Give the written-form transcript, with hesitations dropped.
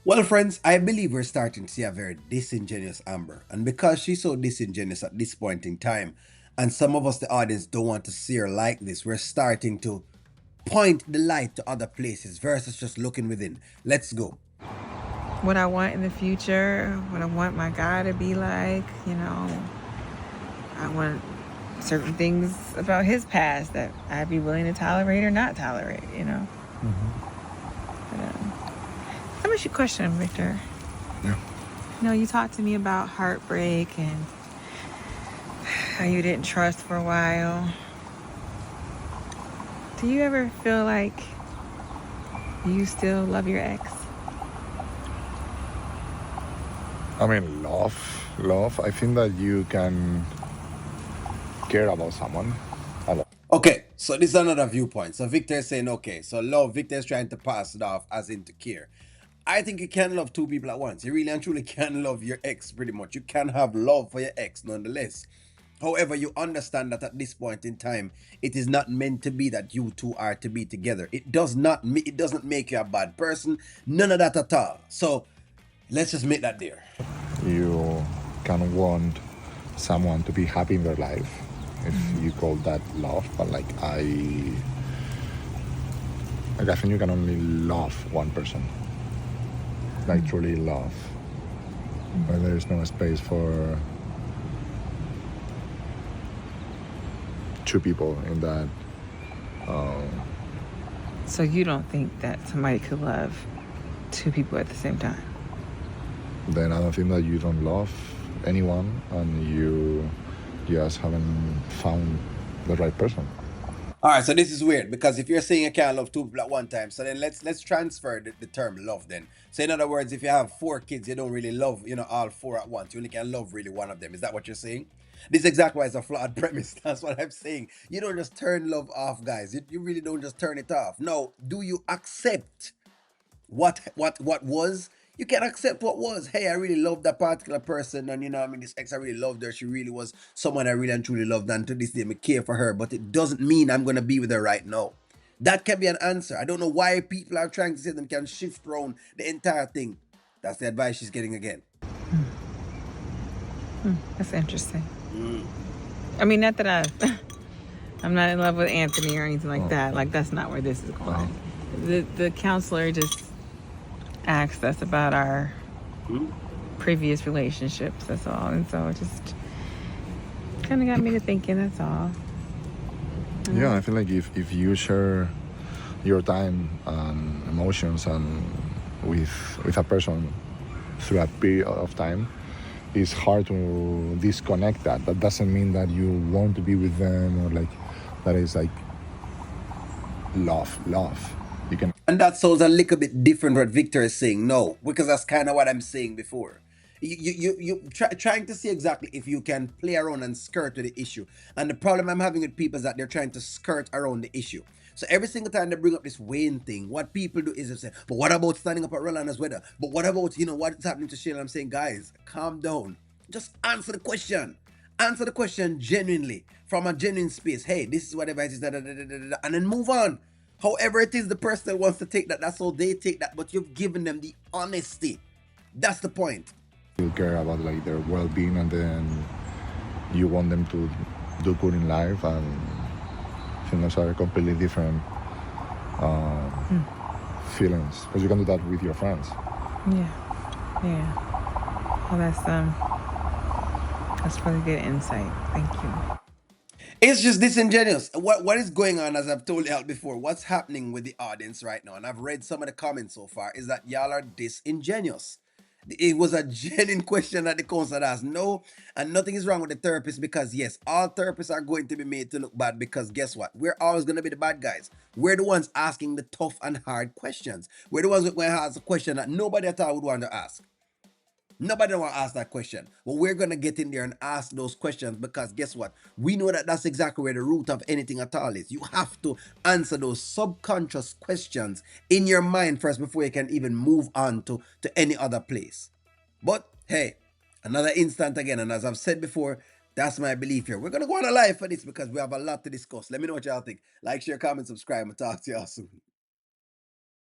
Well, friends, I believe we're starting to see a very disingenuous Amber. And because she's so disingenuous at this point in time, and some of us, the audience, don't want to see her like this, we're starting to point the light to other places versus just looking within. Let's go. What I want in the future, what I want my guy to be like, I want certain things about his past that I'd be willing to tolerate or not tolerate. But, let me ask you a question, Victor. Yeah. You talked to me about heartbreak and how you didn't trust for a while. Do you ever feel like you still love your ex? I mean, love. I think that you can care about someone a lot. Okay, so this is another viewpoint. So Victor is saying, okay, so love, Victor is trying to pass it off as into care. I think you can love two people at once. You really and truly can love your ex pretty much. You can have love for your ex nonetheless. However, you understand that at this point in time, it is not meant to be that you two are to be together. It doesn't make you a bad person. None of that at all. So let's just make that there. You can want someone to be happy in their life, if you call that love. But I think you can only love one person, like truly love, where there is no space for two people in that. So you don't think that somebody could love two people at the same time? Then I don't think that you don't love anyone and you just haven't found the right person. All right, so this is weird because if you're saying you can't love two people at one time, so then let's transfer the term love then. So in other words, if you have four kids, you don't really love all four at once. You only can love really one of them. Is that what you're saying? This is exactly why it's a flawed premise. That's what I'm saying. You don't just turn love off, guys. You really don't just turn it off. No, do you accept what was? You can accept what was. Hey, I really love that particular person, and this ex, I really loved her. She really was someone I really and truly loved, and to this day I care for her, but it doesn't mean I'm gonna be with her right now. That can be an answer. I don't know why people are trying to say them can shift around the entire thing. That's the advice she's getting again. That's interesting. I mean, not that I'm not in love with Anthony or anything like that. Like, that's not where this is going. The counselor just asked us about our previous relationships. That's all, and so it just kind of got me to thinking. That's all. Yeah, I feel like if you share your time and emotions and with a person through a period of time, it's hard to disconnect that. That doesn't mean that you want to be with them or like that is like love. You can. And that sounds a little bit different what Victor is saying. No, because that's kind of what I'm saying before. Trying to see exactly if you can play around and skirt to the issue. And the problem I'm having with people is that they're trying to skirt around the issue. So every single time they bring up this Wayne thing, what people do is they say, but what about standing up at Rolanda's weather? But what about, what's happening to Shane? I'm saying, guys, calm down. Just answer the question. Answer the question genuinely from a genuine space. Hey, this is what advice is, and then move on. However, it is the person that wants to take that, that's how they take that. But you've given them the honesty. That's the point. You care about like their well-being and then you want them to do good in life, and I think those are completely different feelings because you can do that with your friends. Yeah, yeah. Well, that's really good insight. Thank you. It's just disingenuous. What is going on, as I've told y'all before, what's happening with the audience right now, and I've read some of the comments so far, is that y'all are disingenuous. It was a genuine question that the counselor asked. No, and nothing is wrong with the therapist because, yes, all therapists are going to be made to look bad because guess what? We're always going to be the bad guys. We're the ones asking the tough and hard questions. We're the ones that going to ask a question that nobody at all would want to ask. Nobody want to ask that question. But we're going to get in there and ask those questions because guess what? We know that that's exactly where the root of anything at all is. You have to answer those subconscious questions in your mind first before you can even move on to any other place. But hey, another instant again. And as I've said before, that's my belief here. We're going to go on a live for this because we have a lot to discuss. Let me know what y'all think. Like, share, comment, subscribe, and talk to y'all soon.